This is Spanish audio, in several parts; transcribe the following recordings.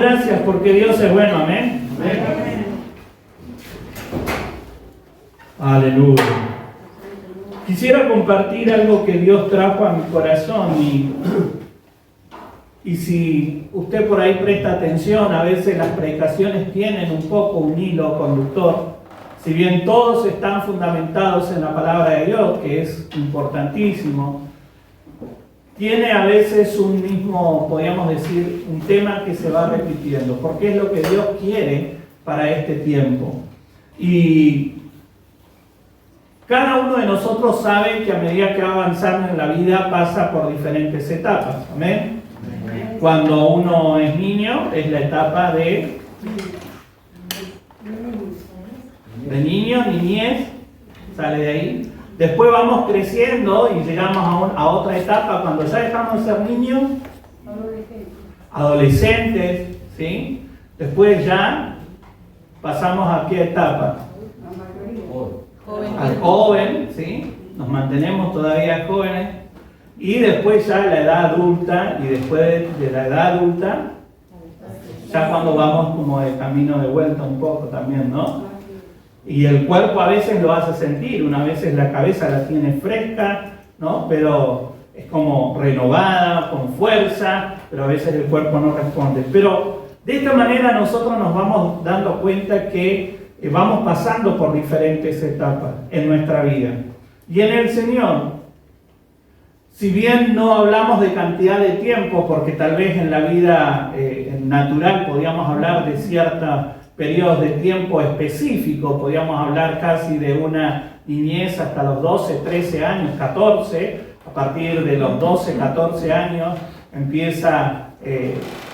gracias porque Dios es bueno, amén. Amén. Aleluya. Quisiera compartir algo que Dios trajo a mi corazón y si usted por ahí presta atención, a veces las predicaciones tienen un poco un hilo conductor. Si bien todos están fundamentados en la palabra de Dios, que es importantísimo, tiene a veces un mismo, podríamos decir, un tema que se va repitiendo, porque es lo que Dios quiere para este tiempo. Y cada uno de nosotros sabe que a medida que va avanzando en la vida pasa por diferentes etapas. ¿Amén? Amén. Cuando uno es niño es la etapa de niño, niñez, sale de ahí. Después vamos creciendo y llegamos a otra etapa cuando ya dejamos de ser niños, adolescentes, ¿sí? Después ya pasamos a qué etapa. Al joven, ¿sí? Nos mantenemos todavía jóvenes y después ya la edad adulta y después de la edad adulta ya cuando vamos como de camino de vuelta un poco también, ¿no? Y el cuerpo a veces lo hace sentir, una vez la cabeza la tiene fresca, ¿no? Pero es como renovada, con fuerza, pero a veces el cuerpo no responde. Pero de esta manera nosotros nos vamos dando cuenta que vamos pasando por diferentes etapas en nuestra vida. Y en el Señor, si bien no hablamos de cantidad de tiempo, porque tal vez en la vida natural podíamos hablar de ciertos periodos de tiempo específicos, podíamos hablar casi de una niñez hasta los 12, 13 años, 14, a partir de los 12, 14 años empieza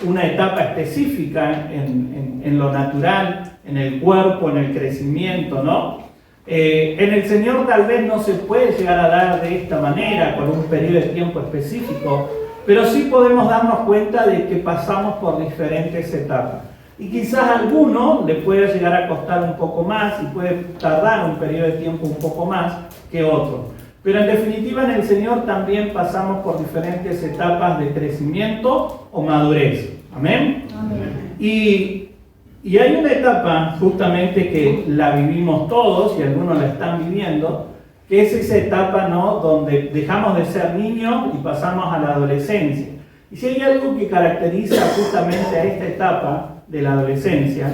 una etapa específica en lo natural, en el cuerpo, en el crecimiento, ¿no? En el Señor tal vez no se puede llegar a dar de esta manera, con un periodo de tiempo específico, pero sí podemos darnos cuenta de que pasamos por diferentes etapas. Y quizás a alguno le puede llegar a costar un poco más y puede tardar un periodo de tiempo un poco más que otro. Pero en definitiva en el Señor también pasamos por diferentes etapas de crecimiento o madurez. ¿Amén? Amén. Y hay una etapa justamente que la vivimos todos y algunos la están viviendo, que es esa etapa, ¿no?, donde dejamos de ser niños y pasamos a la adolescencia. Y si hay algo que caracteriza justamente a esta etapa de la adolescencia,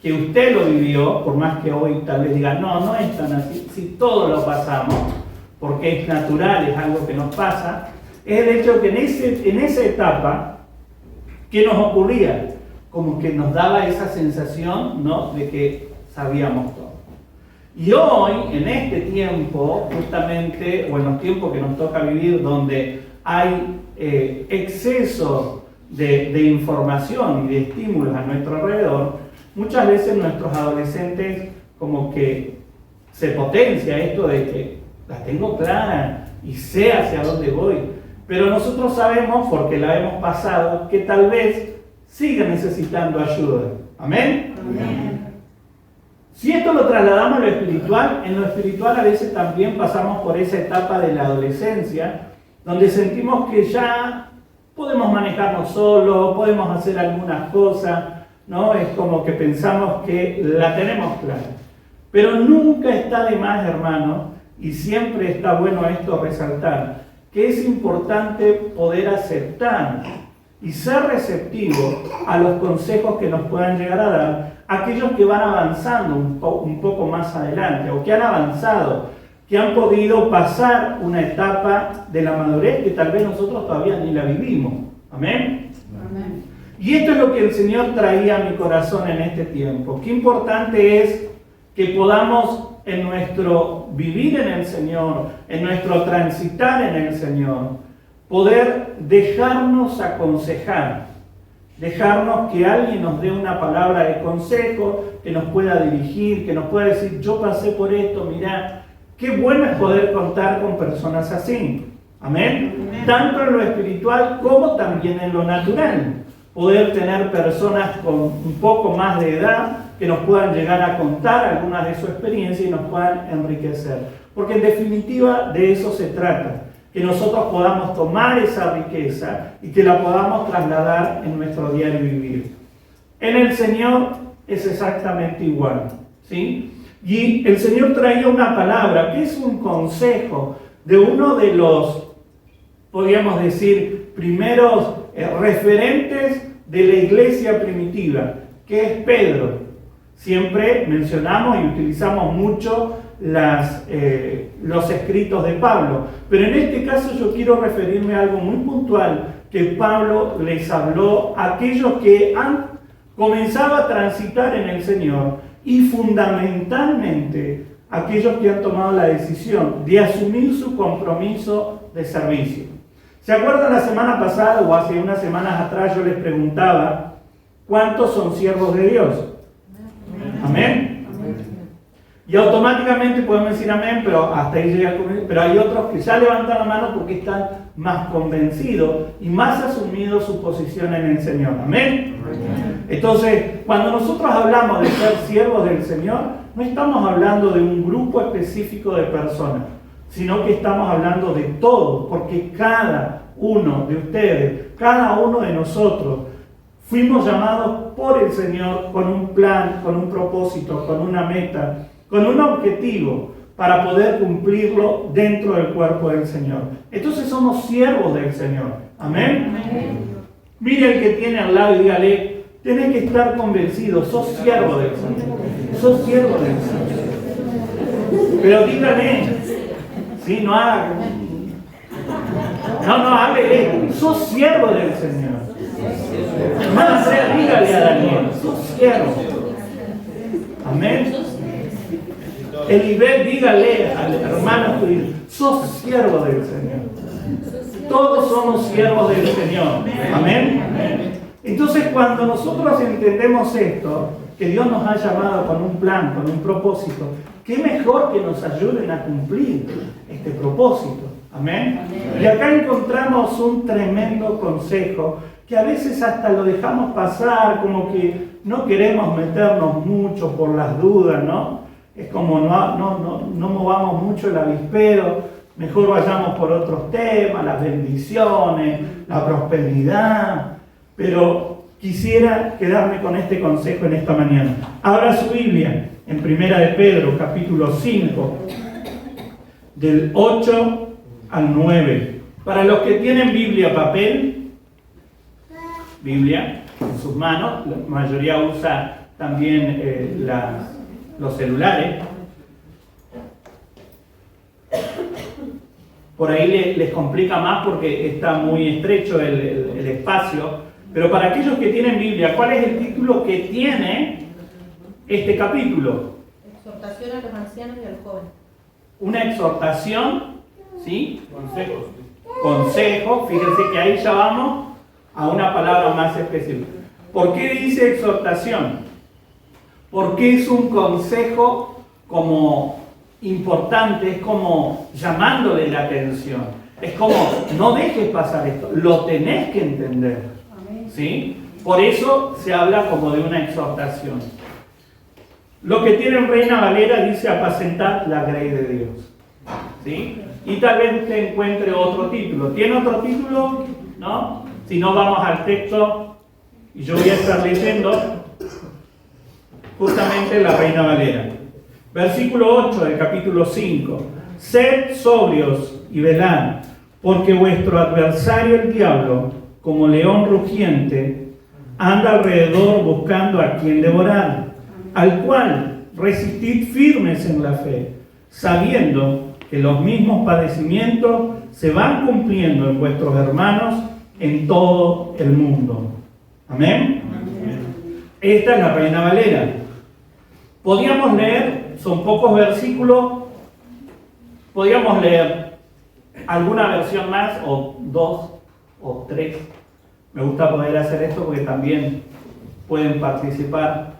que usted lo vivió, por más que hoy tal vez diga, no es tan así, si todos lo pasamos, porque es natural, es algo que nos pasa, es el hecho que en esa etapa, ¿qué nos ocurría? Como que nos daba esa sensación, ¿no?, de que sabíamos todo. Y hoy, en este tiempo, justamente, o en los tiempos que nos toca vivir, donde hay exceso de información y de estímulos a nuestro alrededor, muchas veces nuestros adolescentes como que se potencia esto de que la tengo clara y sé hacia dónde voy, pero nosotros sabemos, porque la hemos pasado, que tal vez siga necesitando ayuda. ¿Amén? Amén. Si esto lo trasladamos a lo espiritual, en lo espiritual a veces también pasamos por esa etapa de la adolescencia, donde sentimos que ya podemos manejarnos solos, podemos hacer algunas cosas, ¿no? Es como que pensamos que la tenemos clara. Pero nunca está de más, hermano, y siempre está bueno esto resaltar, que es importante poder aceptar y ser receptivo a los consejos que nos puedan llegar a dar aquellos que van avanzando un poco más adelante, o que han avanzado, que han podido pasar una etapa de la madurez que tal vez nosotros todavía ni la vivimos. ¿Amén? Amén. Y esto es lo que el Señor traía a mi corazón en este tiempo. Qué importante es que podamos en nuestro vivir en el Señor, en nuestro transitar en el Señor, poder dejarnos aconsejar, dejarnos que alguien nos dé una palabra de consejo, que nos pueda dirigir, que nos pueda decir, yo pasé por esto, mirá, qué bueno es poder contar con personas así. ¿Amén? Amén. Tanto en lo espiritual como también en lo natural. Poder tener personas con un poco más de edad que nos puedan llegar a contar algunas de su experiencia y nos puedan enriquecer. Porque en definitiva de eso se trata. Que nosotros podamos tomar esa riqueza y que la podamos trasladar en nuestro diario vivir. En el Señor es exactamente igual, ¿sí? Y el Señor traía una palabra que es un consejo de uno de los, podríamos decir, primeros referentes de la iglesia primitiva, que es Pedro. Siempre mencionamos y utilizamos mucho los escritos de Pablo, pero en este caso yo quiero referirme a algo muy puntual que Pablo les habló a aquellos que han comenzado a transitar en el Señor y fundamentalmente aquellos que han tomado la decisión de asumir su compromiso de servicio. ¿Se acuerdan la semana pasada o hace unas semanas atrás yo les preguntaba cuántos son siervos de Dios? Amén. Y automáticamente podemos decir amén, pero hasta ahí llega el comienzo. Pero hay otros que ya levantan la mano porque están más convencidos y más asumidos su posición en el Señor. Amén. Entonces, cuando nosotros hablamos de ser siervos del Señor, no estamos hablando de un grupo específico de personas, sino que estamos hablando de todos, porque cada uno de ustedes, cada uno de nosotros, fuimos llamados por el Señor con un plan, con un propósito, con una meta, con un objetivo para poder cumplirlo dentro del cuerpo del Señor. Entonces somos siervos del Señor. Amén. Amén. Mire el que tiene al lado y dígale, tenés que estar convencido, sos siervo del Señor. Sos siervo del Señor. Pero dígale, ¿sí? No haga. No, hable, sos siervo del Señor. No sea, dígale a Daniel, sos siervo. Amén. Elibet, dígale al hermano tuyo, sos siervo del Señor. Todos somos siervos del Señor. Amén. Entonces, cuando nosotros entendemos esto, que Dios nos ha llamado con un plan, con un propósito, qué mejor que nos ayuden a cumplir este propósito. Amén. Y acá encontramos un tremendo consejo que a veces hasta lo dejamos pasar, como que no queremos meternos mucho por las dudas, ¿no? Es como no movamos mucho el avispero, mejor vayamos por otros temas, las bendiciones, la prosperidad. Pero quisiera quedarme con este consejo en esta mañana. Abra su Biblia en Primera de Pedro, capítulo 5, del 8 al 9. Para los que tienen Biblia, papel, Biblia en sus manos, la mayoría usa también los celulares. Por ahí les complica más porque está muy estrecho el espacio. Pero para aquellos que tienen Biblia, ¿cuál es el título que tiene este capítulo? Exhortación a los ancianos y a los jóvenes. Una exhortación, ¿sí? Consejo. Fíjense que ahí ya vamos a una palabra más específica. ¿Por qué dice exhortación? Porque es un consejo como importante, es como llamándole la atención. Es como, no dejes pasar esto, lo tenés que entender. ¿Sí? Por eso se habla como de una exhortación. Lo que tiene en Reina Valera dice apacentar la grey de Dios. ¿Sí? Y tal vez usted encuentre otro título. ¿Tiene otro título? ¿No? Si no, vamos al texto y yo voy a estar leyendo justamente la Reina Valera. Versículo 8 del capítulo 5. Sed sobrios y velad, porque vuestro adversario el diablo, como león rugiente, anda alrededor buscando a quien devorar, al cual resistid firmes en la fe, sabiendo que los mismos padecimientos se van cumpliendo en vuestros hermanos en todo el mundo. ¿Amén? Esta es la Reina Valera. Podíamos leer, son pocos versículos, podíamos leer alguna versión más, o 2 o 3. Me gusta poder hacer esto porque también pueden participar,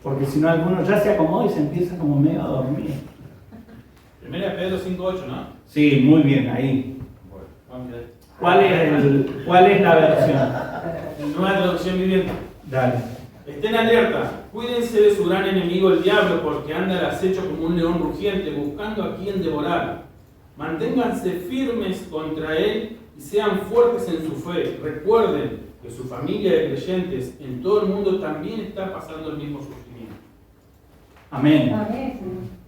porque si no alguno ya se acomoda y se empieza como medio a dormir. Primera de Pedro 5.8, ¿no? Sí, muy bien, ahí. ¿Cuál es la versión? Nueva traducción viviente. Dale. Estén alerta, cuídense de su gran enemigo el diablo, porque anda al acecho como un león rugiente, buscando a quien devorar. Manténganse firmes contra él y sean fuertes en su fe. Recuerden que su familia de creyentes en todo el mundo también está pasando el mismo sufrimiento. Amén.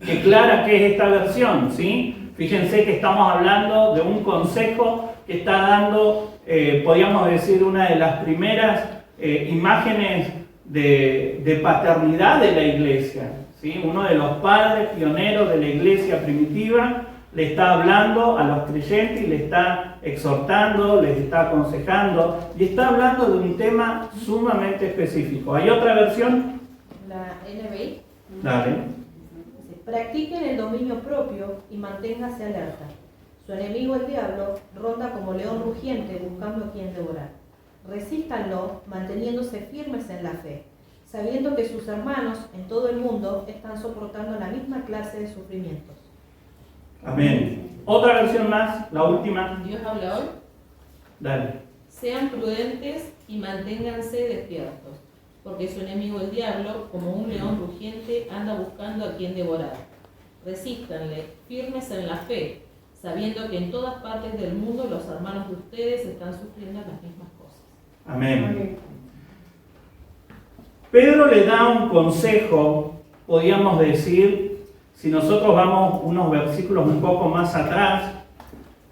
Qué clara que es esta versión, ¿sí? Fíjense que estamos hablando de un consejo que está dando, podríamos decir, una de las primeras imágenes de paternidad de la iglesia, ¿sí? Uno de los padres pioneros de la iglesia primitiva le está hablando a los creyentes y le está exhortando, les está aconsejando y está hablando de un tema sumamente específico. ¿Hay otra versión? La NBI. Dale. Dice, practiquen el dominio propio y manténganse alerta. Su enemigo el diablo ronda como león rugiente buscando a quien devorar. Resístanlo manteniéndose firmes en la fe, sabiendo que sus hermanos en todo el mundo están soportando la misma clase de sufrimientos. Amén. Otra versión más, la última. Dios habla hoy. Dale. Sean prudentes y manténganse despiertos, porque su enemigo el diablo, como un león rugiente, anda buscando a quien devorar. Resístanle, firmes en la fe, sabiendo que en todas partes del mundo los hermanos de ustedes están sufriendo las mismas cosas. Amén. Pedro le da un consejo, podríamos decir, si nosotros vamos unos versículos un poco más atrás,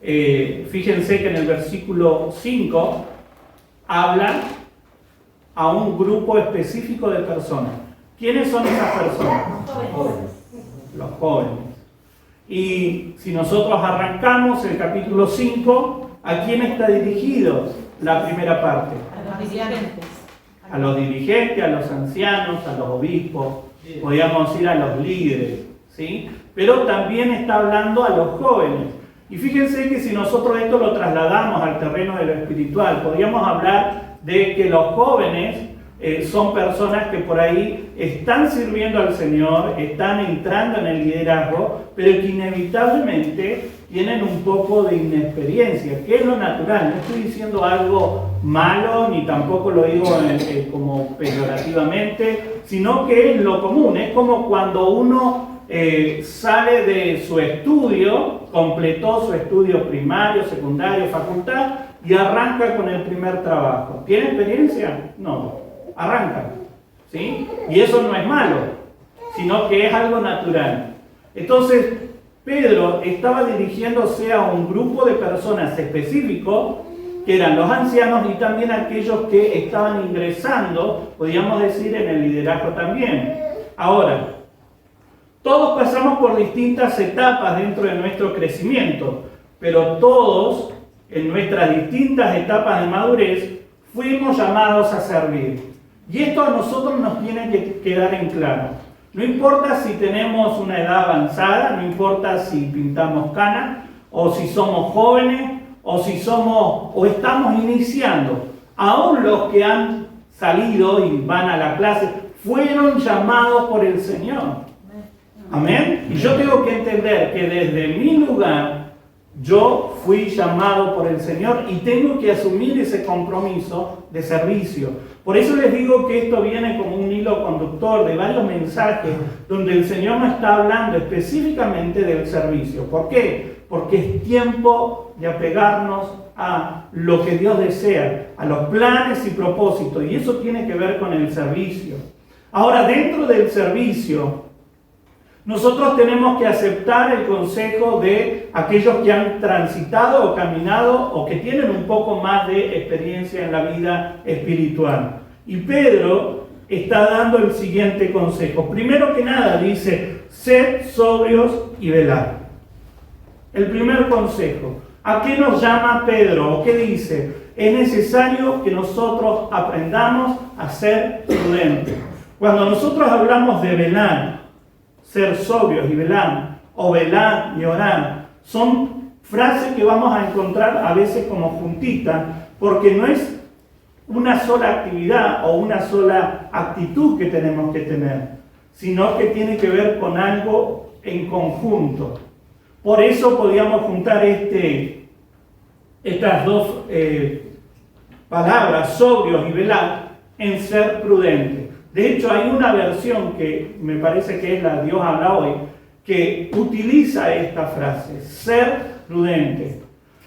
fíjense que en el versículo 5 habla a un grupo específico de personas. ¿Quiénes son esas personas? Los jóvenes. Y si nosotros arrancamos el capítulo 5, ¿a quién está dirigido la primera parte? A los dirigentes. A los dirigentes, a los ancianos, a los obispos, podríamos ir a los líderes, ¿sí? Pero también está hablando a los jóvenes. Y fíjense que si nosotros esto lo trasladamos al terreno de lo espiritual, podríamos hablar de que los jóvenes son personas que por ahí están sirviendo al Señor, están entrando en el liderazgo, pero que inevitablemente tienen un poco de inexperiencia, que es lo natural. No estoy diciendo algo malo, ni tampoco lo digo como peyorativamente, sino que es lo común. Es como cuando uno sale de su estudio, completó su estudio primario, secundario, facultad, y arranca con el primer trabajo. ¿Tiene experiencia? No, arranca, ¿sí? Y eso no es malo, sino que es algo natural. Entonces, Pedro estaba dirigiéndose a un grupo de personas específico, que eran los ancianos y también aquellos que estaban ingresando, podríamos decir, en el liderazgo también. Ahora, todos pasamos por distintas etapas dentro de nuestro crecimiento, pero todos, en nuestras distintas etapas de madurez, fuimos llamados a servir. Y esto a nosotros nos tiene que quedar en claro. No importa si tenemos una edad avanzada, no importa si pintamos canas, o si somos jóvenes, o si estamos iniciando. Aún los que han salido y van a la clase, fueron llamados por el Señor. Amén. Y yo tengo que entender que desde mi lugar, yo fui llamado por el Señor y tengo que asumir ese compromiso de servicio. Por eso les digo que esto viene como un hilo conductor de varios mensajes donde el Señor nos está hablando específicamente del servicio. ¿Por qué? Porque es tiempo de apegarnos a lo que Dios desea, a los planes y propósitos, y eso tiene que ver con el servicio. Ahora, dentro del servicio, nosotros tenemos que aceptar el consejo de aquellos que han transitado o caminado o que tienen un poco más de experiencia en la vida espiritual. Y Pedro está dando el siguiente consejo. Primero que nada dice, sed sobrios y velad. El primer consejo. ¿A qué nos llama Pedro? ¿O qué dice? Es necesario que nosotros aprendamos a ser prudentes. Cuando nosotros hablamos de velar, ser sobrios y velar, o velar y orar, son frases que vamos a encontrar a veces como juntitas, porque no es una sola actividad o una sola actitud que tenemos que tener, sino que tiene que ver con algo en conjunto. Por eso podríamos juntar estas dos palabras, sobrios y velar, en ser prudentes. De hecho, hay una versión que me parece que es la Dios habla hoy, que utiliza esta frase, ser prudente.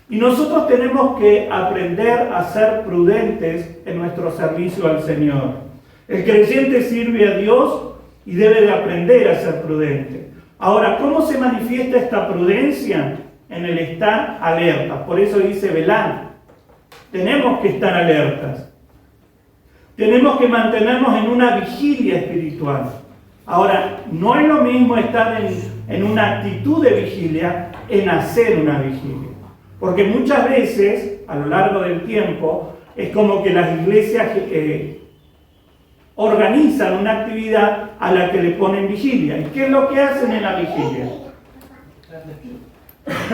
Y nosotros tenemos que aprender a ser prudentes en nuestro servicio al Señor. El creyente sirve a Dios y debe de aprender a ser prudente. Ahora, ¿cómo se manifiesta esta prudencia? En el estar alerta. Por eso dice velar. Tenemos que estar alertas. Tenemos que mantenernos en una vigilia espiritual. Ahora, no es lo mismo estar en una actitud de vigilia en hacer una vigilia. Porque muchas veces, a lo largo del tiempo, es como que las iglesias organizan una actividad a la que le ponen vigilia. ¿Y qué es lo que hacen en la vigilia?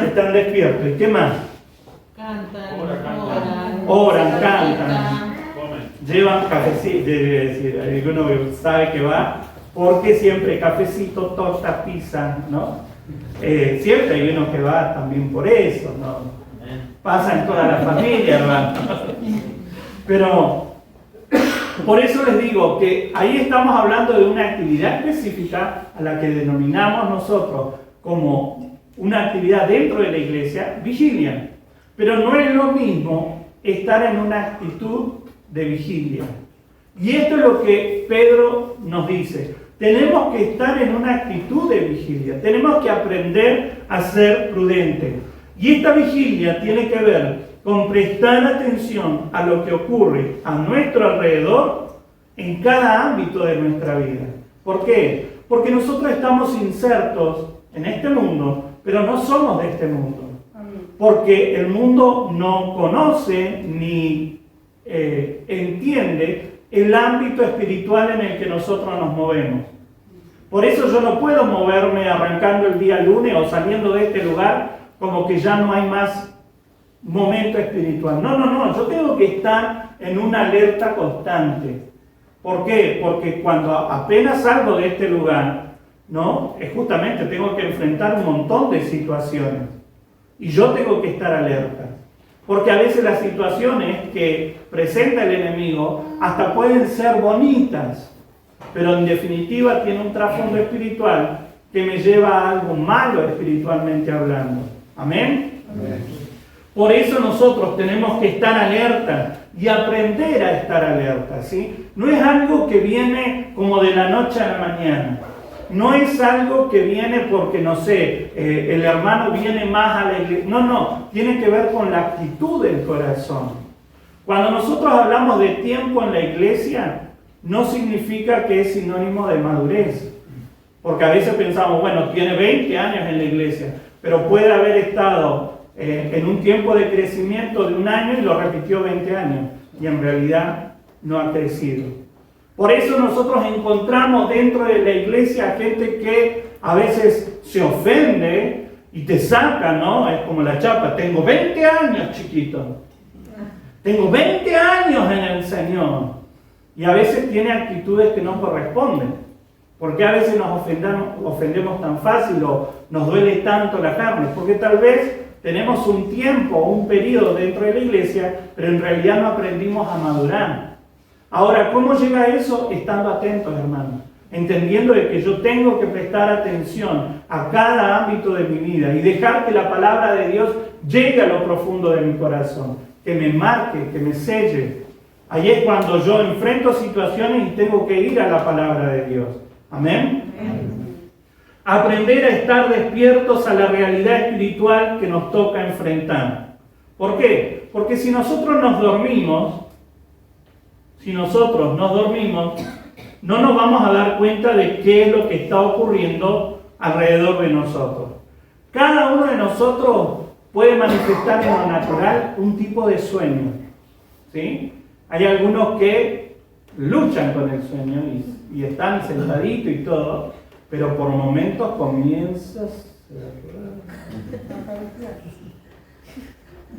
Están despiertos. ¿Y qué más? Oran, cantan. Llevan cafecito, debe decir, alguno sabe que va, porque siempre cafecito, torta, pizza, ¿no? Siempre hay uno que va también por eso, ¿no? Pasa en toda la familia, hermano. Pero por eso les digo que ahí estamos hablando de una actividad específica a la que denominamos nosotros como una actividad dentro de la iglesia, vigilia. Pero no es lo mismo estar en una actitud de vigilia. Y esto es lo que Pedro nos dice. Tenemos que estar en una actitud de vigilia. Tenemos que aprender a ser prudentes. Y esta vigilia tiene que ver con prestar atención a lo que ocurre a nuestro alrededor en cada ámbito de nuestra vida. ¿Por qué? Porque nosotros estamos insertos en este mundo, pero no somos de este mundo. Porque el mundo no conoce ni entiende el ámbito espiritual en el que nosotros nos movemos. Por eso yo no puedo moverme arrancando el día lunes o saliendo de este lugar como que ya no hay más momento espiritual. No, yo tengo que estar en una alerta constante. ¿Por qué? Porque cuando apenas salgo de este lugar, ¿no? Es justamente tengo que enfrentar un montón de situaciones. Y yo tengo que estar alerta. Porque a veces las situaciones que presenta el enemigo hasta pueden ser bonitas, pero en definitiva tiene un trasfondo espiritual que me lleva a algo malo espiritualmente hablando. ¿Amén? Amén. Por eso nosotros tenemos que estar alerta y aprender a estar alerta, ¿sí? No es algo que viene como de la noche a la mañana. No es algo que viene porque, no sé, el hermano viene más a la iglesia. No, tiene que ver con la actitud del corazón. Cuando nosotros hablamos de tiempo en la iglesia, no significa que es sinónimo de madurez. Porque a veces pensamos, bueno, tiene 20 años en la iglesia, pero puede haber estado en un tiempo de crecimiento de un año y lo repitió 20 años. Y en realidad no ha crecido. Por eso nosotros encontramos dentro de la iglesia gente que a veces se ofende y te saca, ¿no? Es como la chapa, tengo 20 años, chiquito. Tengo 20 años en el Señor. Y a veces tiene actitudes que no corresponden. ¿Por qué a veces nos ofendemos tan fácil o nos duele tanto la carne? Porque tal vez tenemos un tiempo, un periodo dentro de la iglesia, pero en realidad no aprendimos a madurar. Ahora, ¿cómo llega eso? Estando atentos, hermanos. Entendiendo de que yo tengo que prestar atención a cada ámbito de mi vida y dejar que la palabra de Dios llegue a lo profundo de mi corazón. Que me marque, que me selle. Ahí es cuando yo enfrento situaciones y tengo que ir a la palabra de Dios. ¿Amén? Amén. Aprender a estar despiertos a la realidad espiritual que nos toca enfrentar. ¿Por qué? Porque si nosotros nos dormimos, no nos vamos a dar cuenta de qué es lo que está ocurriendo alrededor de nosotros. Cada uno de nosotros puede manifestar en lo natural un tipo de sueño, ¿sí? Hay algunos que luchan con el sueño y están sentaditos y todo, pero por momentos comienzas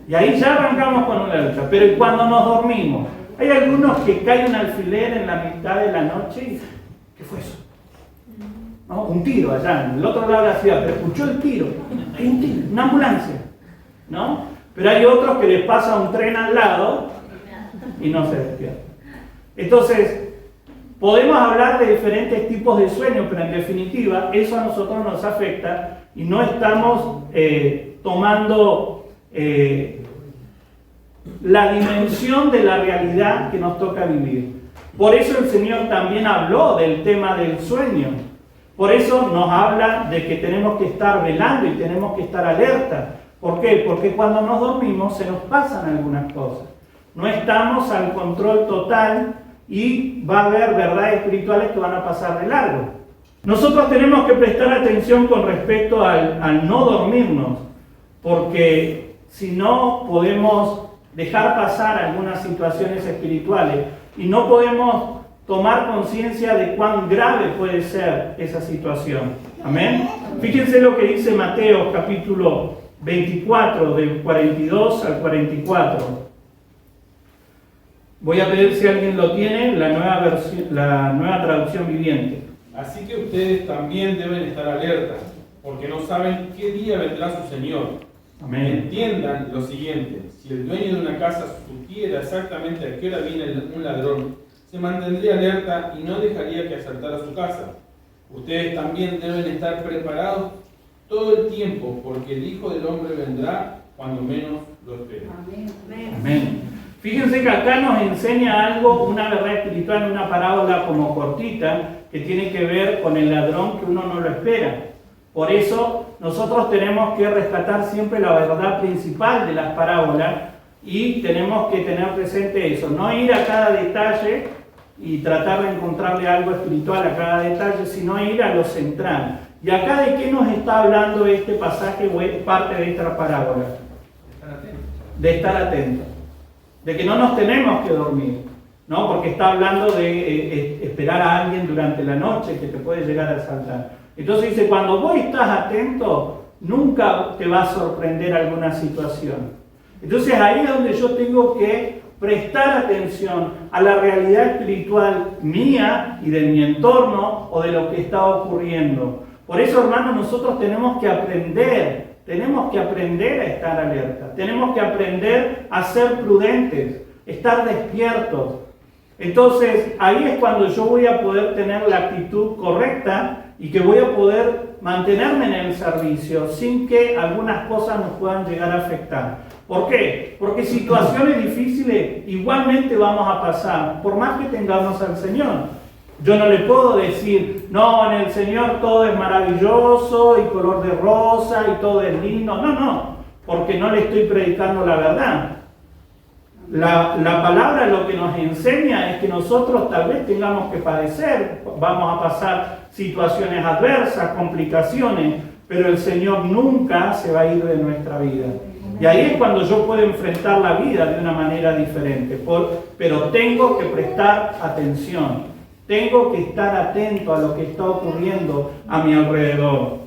y ahí ya arrancamos con una lucha. Pero ¿y cuando nos dormimos? Hay algunos que cae un alfiler en la mitad de la noche y ¿qué fue eso? ¿No? Un tiro allá, en el otro lado de la ciudad, pero escuchó el tiro. Hay un tiro, una ambulancia, ¿no? Pero hay otros que les pasa un tren al lado y no se despiertan. Entonces, podemos hablar de diferentes tipos de sueños, pero en definitiva, eso a nosotros nos afecta y no estamos tomando la dimensión de la realidad que nos toca vivir. Por eso el Señor también habló del tema del sueño. Por eso nos habla de que tenemos que estar velando y tenemos que estar alerta. ¿Por qué? Porque cuando nos dormimos se nos pasan algunas cosas. No estamos al control total y va a haber verdades espirituales que van a pasar de largo. Nosotros tenemos que prestar atención con respecto al no dormirnos, porque si no podemos dejar pasar algunas situaciones espirituales y no podemos tomar conciencia de cuán grave puede ser esa situación. Amén. Fíjense lo que dice Mateo capítulo 24, del 42 al 44. Voy a pedir si alguien lo tiene, la nueva traducción viviente. Así que ustedes también deben estar alertas, porque no saben qué día vendrá su Señor. Amén. Entiendan lo siguiente: si el dueño de una casa supiera exactamente a qué hora viene un ladrón, se mantendría alerta y no dejaría que asaltara su casa. Ustedes también deben estar preparados todo el tiempo, porque el Hijo del Hombre vendrá cuando menos lo esperen. Amén. Amén. Fíjense que acá nos enseña algo, una verdad espiritual, una parábola como cortita, que tiene que ver con el ladrón que uno no lo espera. Por eso nosotros tenemos que rescatar siempre la verdad principal de las parábolas y tenemos que tener presente eso, no ir a cada detalle y tratar de encontrarle algo espiritual a cada detalle, sino ir a lo central. ¿Y acá de qué nos está hablando este pasaje o parte de esta parábola? De estar atentos. De que no nos tenemos que dormir, ¿no? Porque está hablando de esperar a alguien durante la noche que te puede llegar a asaltar. Entonces dice, cuando vos estás atento, nunca te va a sorprender alguna situación. Entonces ahí es donde yo tengo que prestar atención a la realidad espiritual mía y de mi entorno o de lo que está ocurriendo. Por eso, hermanos, nosotros tenemos que aprender a estar alerta, tenemos que aprender a ser prudentes, estar despiertos. Entonces, ahí es cuando yo voy a poder tener la actitud correcta y que voy a poder mantenerme en el servicio sin que algunas cosas nos puedan llegar a afectar. ¿Por qué? Porque situaciones difíciles igualmente vamos a pasar, por más que tengamos al Señor. Yo no le puedo decir, no, en el Señor todo es maravilloso y color de rosa y todo es lindo. No, porque no le estoy predicando la verdad. La palabra lo que nos enseña es que nosotros tal vez tengamos que padecer, vamos a pasar situaciones adversas, complicaciones, pero el Señor nunca se va a ir de nuestra vida. Y ahí es cuando yo puedo enfrentar la vida de una manera diferente, pero tengo que prestar atención. Tengo que estar atento a lo que está ocurriendo a mi alrededor.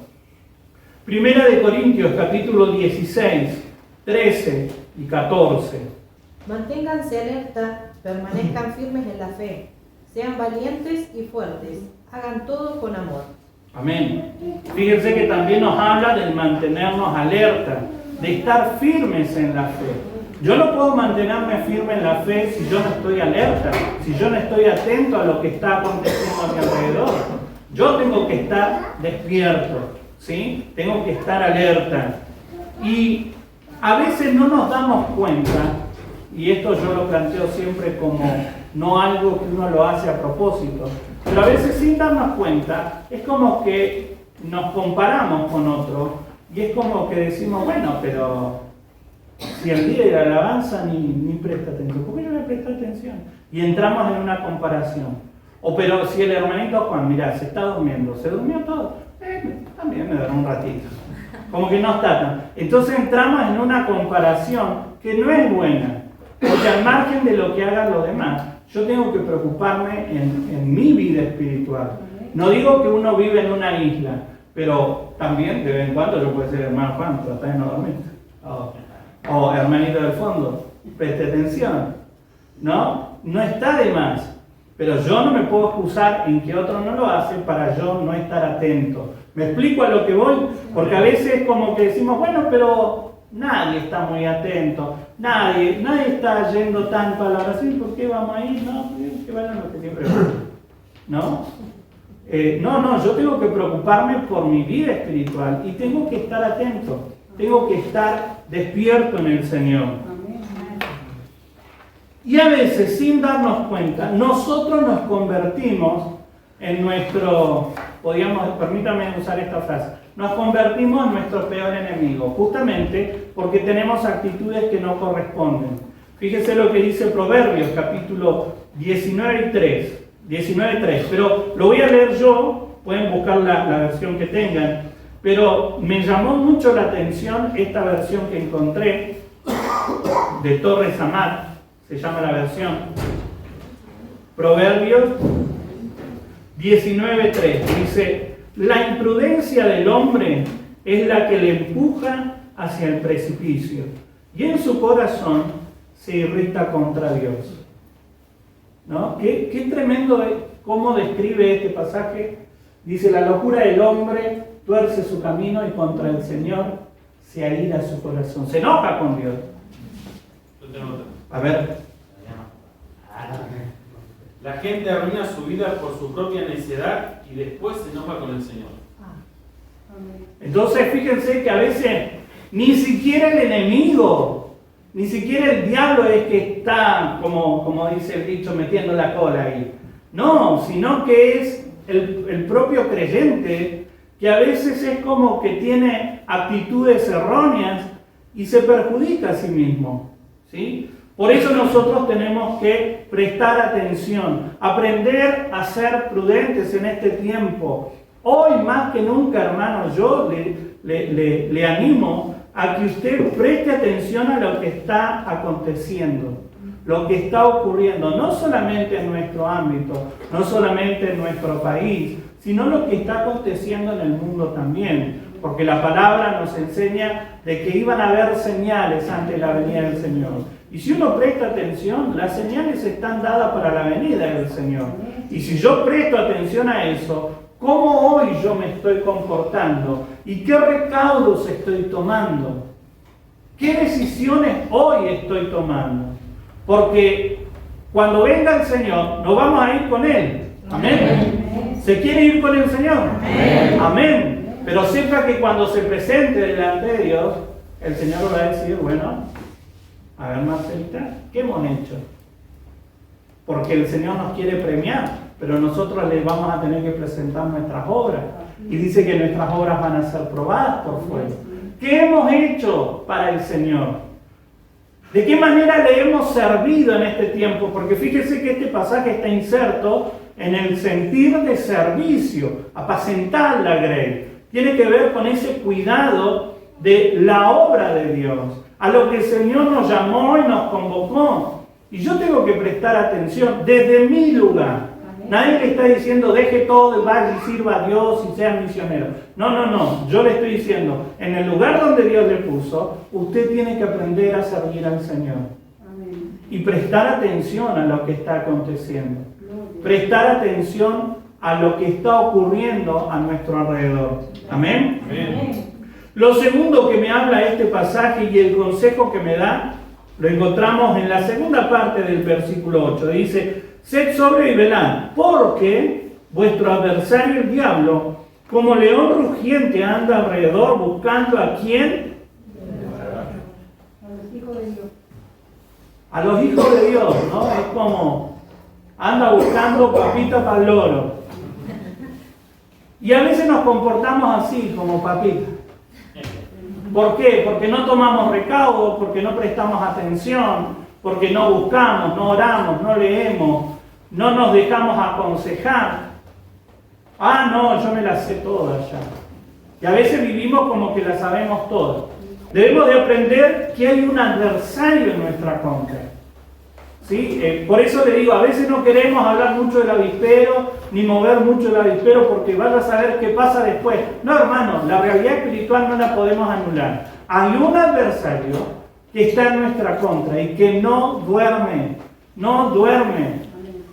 Primera de Corintios, capítulo 16, 13 y 14. Manténganse alerta, permanezcan firmes en la fe, sean valientes y fuertes, hagan todo con amor. Amén. Fíjense que también nos habla del mantenernos alerta, de estar firmes en la fe. Yo no puedo mantenerme firme en la fe si yo no estoy alerta, si yo no estoy atento a lo que está aconteciendo a mi alrededor. Yo tengo que estar despierto, ¿sí? Tengo que estar alerta. Y a veces no nos damos cuenta, y esto yo lo planteo siempre como no algo que uno lo hace a propósito, pero a veces sin darnos cuenta, es como que nos comparamos con otro, y es como que decimos, bueno, pero si el líder de alabanza ni presta atención, ¿por qué no le presta atención? Y entramos en una comparación. O pero si el hermanito Juan, mirá, se está durmiendo, ¿se durmió todo? También me dará un ratito. Como que no está tan. Entonces entramos en una comparación que no es buena, porque al margen de lo que hagan los demás, yo tengo que preocuparme en mi vida espiritual. No digo que uno vive en una isla, pero también de vez en cuando yo puedo decir, hermano Juan, trata de no dormir. O hermanito del fondo, preste atención. No está de más. Pero yo no me puedo excusar en que otro no lo hace para yo no estar atento. ¿Me explico a lo que voy? Porque a veces como que decimos, bueno, pero nadie está muy atento. Nadie está yendo tanto a la oración. ¿Por qué vamos a ir? No, que vayan los que siempre van. ¿No? Yo tengo que preocuparme por mi vida espiritual y tengo que estar atento. Tengo que estar despierto en el Señor. Y a veces, sin darnos cuenta, nosotros nos convertimos en nuestro, permítanme usar esta frase, nos convertimos en nuestro peor enemigo, justamente porque tenemos actitudes que no corresponden. Fíjese lo que dice Proverbios, capítulo 19:3, pero lo voy a leer yo, pueden buscar la versión que tengan, pero me llamó mucho la atención esta versión que encontré de Torres Amat, se llama la versión, Proverbios 19:3, dice: la imprudencia del hombre es la que le empuja hacia el precipicio, y en su corazón se irrita contra Dios. ¿No? Qué tremendo es cómo describe este pasaje. Dice: la locura del hombre tuerce su camino y contra el Señor se aira su corazón. Se enoja con Dios. Yo tengo otra. A ver. La gente arruina su vida por su propia necedad y después se enoja con el Señor. Entonces fíjense que a veces ni siquiera el enemigo, ni siquiera el diablo es que está, como dice el dicho, metiendo la cola ahí. No, sino que es el propio creyente que a veces es como que tiene actitudes erróneas y se perjudica a sí mismo, ¿sí? Por eso nosotros tenemos que prestar atención, aprender a ser prudentes en este tiempo. Hoy más que nunca, hermanos, yo le animo a que usted preste atención a lo que está aconteciendo, lo que está ocurriendo, no solamente en nuestro ámbito, no solamente en nuestro país, sino lo que está aconteciendo en el mundo también. Porque la palabra nos enseña de que iban a haber señales ante la venida del Señor. Y si uno presta atención, las señales están dadas para la venida del Señor. Y si yo presto atención a eso, ¿cómo hoy yo me estoy comportando? ¿Y qué recaudos estoy tomando? ¿Qué decisiones hoy estoy tomando? Porque cuando venga el Señor, nos vamos a ir con Él. Amén. ¿Se quiere ir con el Señor? Amén. Amén. Pero sepa que cuando se presente delante de Dios, el Señor va a decir: bueno, a ver, Marcelita, ¿qué hemos hecho? Porque el Señor nos quiere premiar, pero nosotros le vamos a tener que presentar nuestras obras. Y dice que nuestras obras van a ser probadas por fuego. ¿Qué hemos hecho para el Señor? ¿De qué manera le hemos servido en este tiempo? Porque fíjese que este pasaje está inserto en el sentir de servicio, apacentar la grey. Tiene que ver con ese cuidado de la obra de Dios, a lo que el Señor nos llamó y nos convocó. Y yo tengo que prestar atención desde mi lugar. Nadie le está diciendo: deje todo y vaya y sirva a Dios y sea misionero. No. Yo le estoy diciendo: en el lugar donde Dios le puso, usted tiene que aprender a servir al Señor. Amén. Y prestar atención a lo que está aconteciendo. Prestar atención a lo que está ocurriendo a nuestro alrededor. Amén. Amén. Lo segundo que me habla este pasaje y el consejo que me da, lo encontramos en la segunda parte del versículo 8. Dice: sed sobrio y velad, porque vuestro adversario el diablo, como león rugiente, anda alrededor buscando a quien. A los hijos de Dios. A los hijos de Dios, ¿no? Es como anda buscando papita para el loro. Y a veces nos comportamos así, como papita. ¿Por qué? Porque no tomamos recaudo, porque no prestamos atención, porque no buscamos, no oramos, no leemos, no nos dejamos aconsejar. Ah, no, yo me las sé todas ya. Y a veces vivimos como que las sabemos todas. Debemos de aprender que hay un adversario en nuestra contra. ¿Sí? Por eso le digo, a veces no queremos hablar mucho del avispero, ni mover mucho el avispero, porque vas a saber qué pasa después. No, hermano, la realidad espiritual no la podemos anular. Hay un adversario que está en nuestra contra y que no duerme.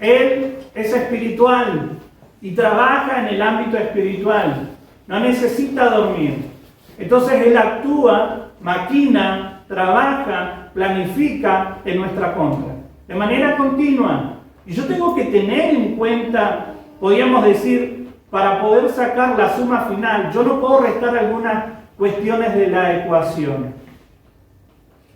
Él es espiritual y trabaja en el ámbito espiritual. No necesita dormir. Entonces él actúa, maquina, trabaja, planifica en nuestra contra. De manera continua. Y yo tengo que tener en cuenta, podríamos decir, para poder sacar la suma final, yo no puedo restar algunas cuestiones de la ecuación.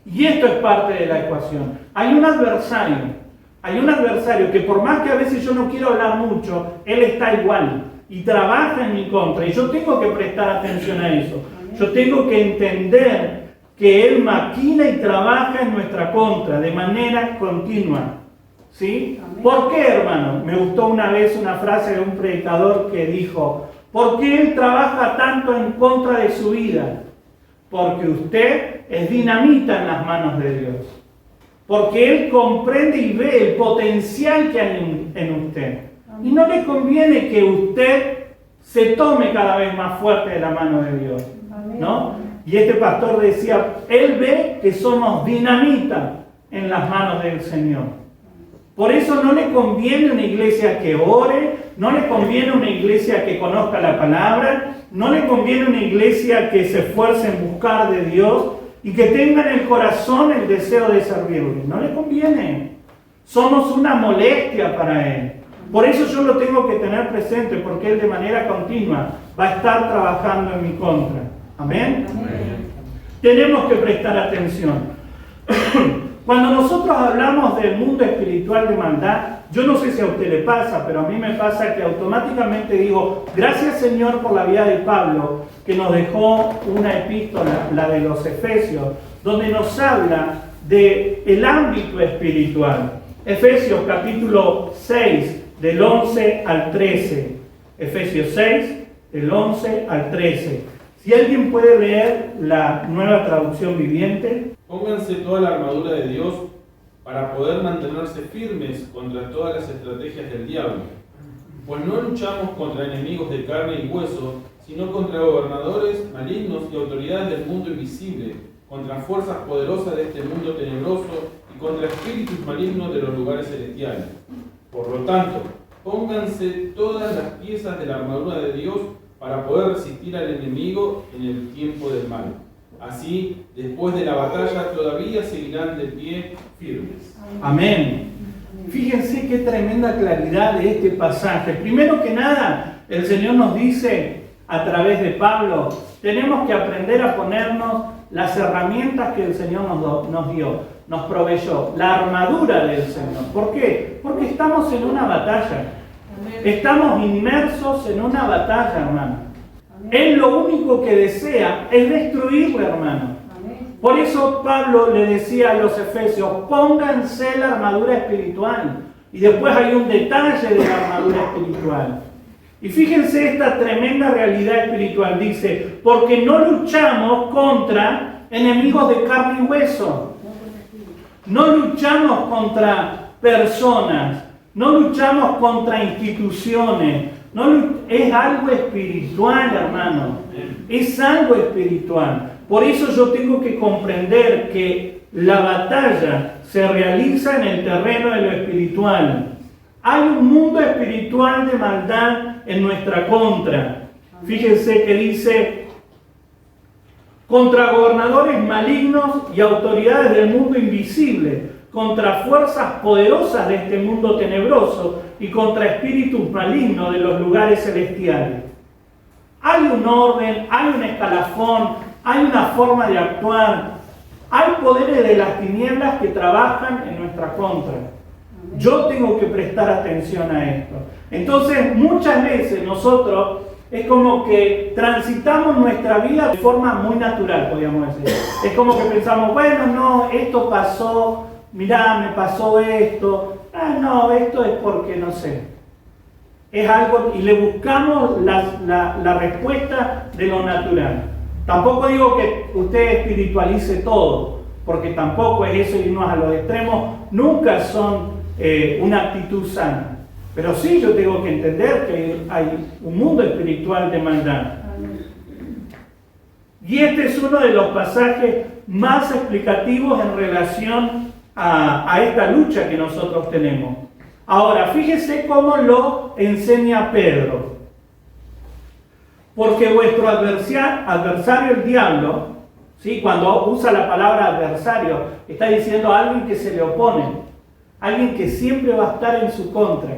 Y esto es parte de la ecuación. Hay un adversario que por más que a veces yo no quiero hablar mucho, él está igual y trabaja en mi contra. Y yo tengo que prestar atención a eso. Yo tengo que entender que él maquina y trabaja en nuestra contra de manera continua. ¿Sí? ¿Por qué, hermano? Me gustó una vez una frase de un predicador que dijo: ¿por qué él trabaja tanto en contra de su vida? Porque usted es dinamita en las manos de Dios. Porque él comprende y ve el potencial que hay en usted. Y no le conviene que usted se tome cada vez más fuerte de la mano de Dios, ¿no? Y este pastor decía, él ve que somos dinamita en las manos del Señor. Por eso no le conviene una iglesia que ore, no le conviene una iglesia que conozca la palabra, no le conviene una iglesia que se esfuerce en buscar de Dios y que tenga en el corazón el deseo de servirle. No le conviene. Somos una molestia para Él. Por eso yo lo tengo que tener presente, porque Él de manera continua va a estar trabajando en mi contra. ¿Amén? Amén. Tenemos que prestar atención. Cuando nosotros hablamos del mundo espiritual de maldad, yo no sé si a usted le pasa, pero a mí me pasa que automáticamente digo, gracias Señor por la vida de Pablo, que nos dejó una epístola, la de los Efesios, donde nos habla del ámbito espiritual. Efesios capítulo 6, del 11 al 13. Efesios 6, del 11 al 13. Si alguien puede leer la Nueva Traducción Viviente. Pónganse toda la armadura de Dios para poder mantenerse firmes contra todas las estrategias del diablo. Pues no luchamos contra enemigos de carne y hueso, sino contra gobernadores malignos y autoridades del mundo invisible, contra fuerzas poderosas de este mundo tenebroso y contra espíritus malignos de los lugares celestiales. Por lo tanto, pónganse todas las piezas de la armadura de Dios para poder resistir al enemigo en el tiempo del mal. Así, después de la batalla, todavía seguirán de pie firmes. Amén. Fíjense qué tremenda claridad de este pasaje. Primero que nada, el Señor nos dice a través de Pablo, tenemos que aprender a ponernos las herramientas que el Señor nos dio, nos proveyó, la armadura del Señor. ¿Por qué? Porque estamos en una batalla. Estamos inmersos en una batalla, hermano. Él lo único que desea es destruirle, hermano. Por eso Pablo le decía a los efesios, pónganse la armadura espiritual. Y después hay un detalle de la armadura espiritual. Y fíjense esta tremenda realidad espiritual. Dice, porque no luchamos contra enemigos de carne y hueso. No luchamos contra personas. No luchamos contra instituciones. Es algo espiritual, hermano. Es algo espiritual. Por eso yo tengo que comprender que la batalla se realiza en el terreno de lo espiritual. Hay un mundo espiritual de maldad en nuestra contra. Fíjense que dice, contra gobernadores malignos y autoridades del mundo invisible, contra fuerzas poderosas de este mundo tenebroso y contra espíritus malignos de los lugares celestiales. Hay un orden, hay un escalafón, hay una forma de actuar, hay poderes de las tinieblas que trabajan en nuestra contra. Yo tengo que prestar atención a esto. Entonces, muchas veces nosotros es como que transitamos nuestra vida de forma muy natural, podríamos decir. Es como que pensamos, bueno, no, esto pasó, mirá, me pasó esto. Ah, no, esto es porque no sé. Es algo, y le buscamos la respuesta de lo natural. Tampoco digo que usted espiritualice todo, porque tampoco es eso irnos a los extremos, nunca son una actitud sana. Pero sí yo tengo que entender que hay un mundo espiritual de maldad. Y este es uno de los pasajes más explicativos en relación a esta lucha que nosotros tenemos. Ahora, fíjese cómo lo enseña Pedro. Porque vuestro adversario el diablo, ¿sí? Cuando usa la palabra adversario, está diciendo a alguien que se le opone, alguien que siempre va a estar en su contra,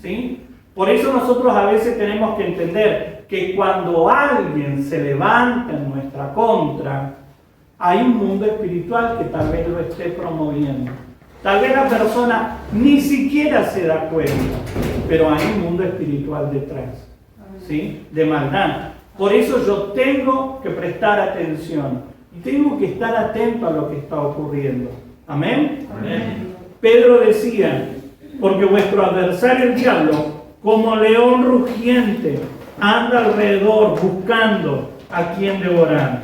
¿sí? Por eso nosotros a veces tenemos que entender que cuando alguien se levanta en nuestra contra, hay un mundo espiritual que tal vez lo esté promoviendo. Tal vez la persona ni siquiera se da cuenta, pero hay un mundo espiritual detrás, ¿sí? De maldad. Por eso yo tengo que prestar atención y tengo que estar atento a lo que está ocurriendo. ¿Amén? Amén. Pedro decía, porque vuestro adversario el diablo, como león rugiente, anda alrededor buscando a quien devorar.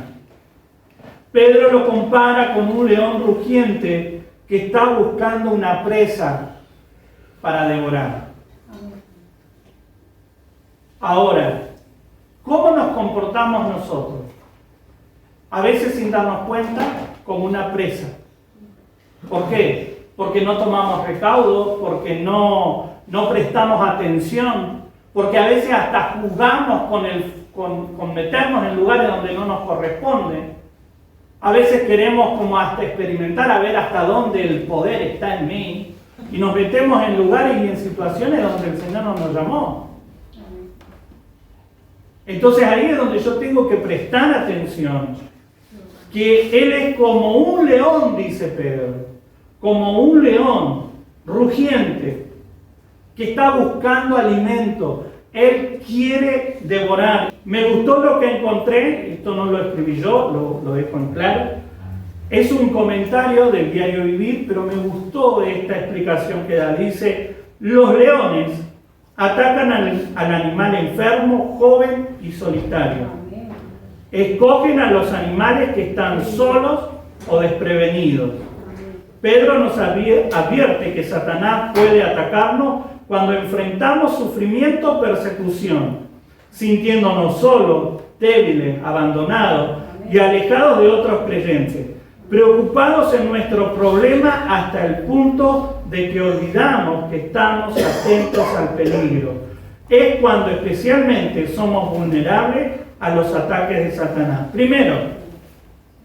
Pedro lo compara con un león rugiente que está buscando una presa para devorar. Ahora, ¿cómo nos comportamos nosotros? A veces sin darnos cuenta, como una presa. ¿Por qué? Porque no tomamos recaudos, porque no prestamos atención, porque a veces hasta jugamos con meternos en lugares donde no nos corresponde. A veces queremos como hasta experimentar a ver hasta dónde el poder está en mí y nos metemos en lugares y en situaciones donde el Señor no nos llamó. Entonces ahí es donde yo tengo que prestar atención, que Él es como un león, dice Pedro, como un león rugiente que está buscando alimento. Él quiere devorar. Me gustó lo que encontré, esto no lo escribí yo, lo dejo en claro. Es un comentario del Diario Vivir, pero me gustó esta explicación que da. Dice, los leones atacan al animal enfermo, joven y solitario. Escogen a los animales que están solos o desprevenidos. Pedro nos advierte que Satanás puede atacarnos cuando enfrentamos sufrimiento o persecución, sintiéndonos solos, débiles, abandonados y alejados de otros creyentes, preocupados en nuestro problema hasta el punto de que olvidamos que estamos atentos al peligro. Es cuando especialmente somos vulnerables a los ataques de Satanás. Primero,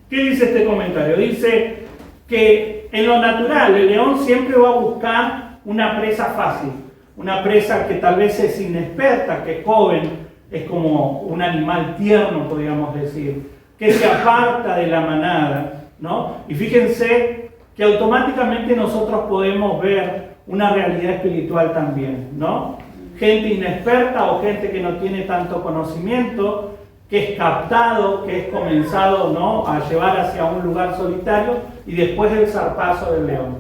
¿qué dice este comentario? Dice que en lo natural el león siempre va a buscar una presa fácil, una presa que tal vez es inexperta, que es joven, es como un animal tierno, podríamos decir, que se aparta de la manada, ¿no? Y fíjense que automáticamente nosotros podemos ver una realidad espiritual también, ¿no? Gente inexperta o gente que no tiene tanto conocimiento, que es captado, que es comenzado, ¿no?, a llevar hacia un lugar solitario y después el zarpazo del león.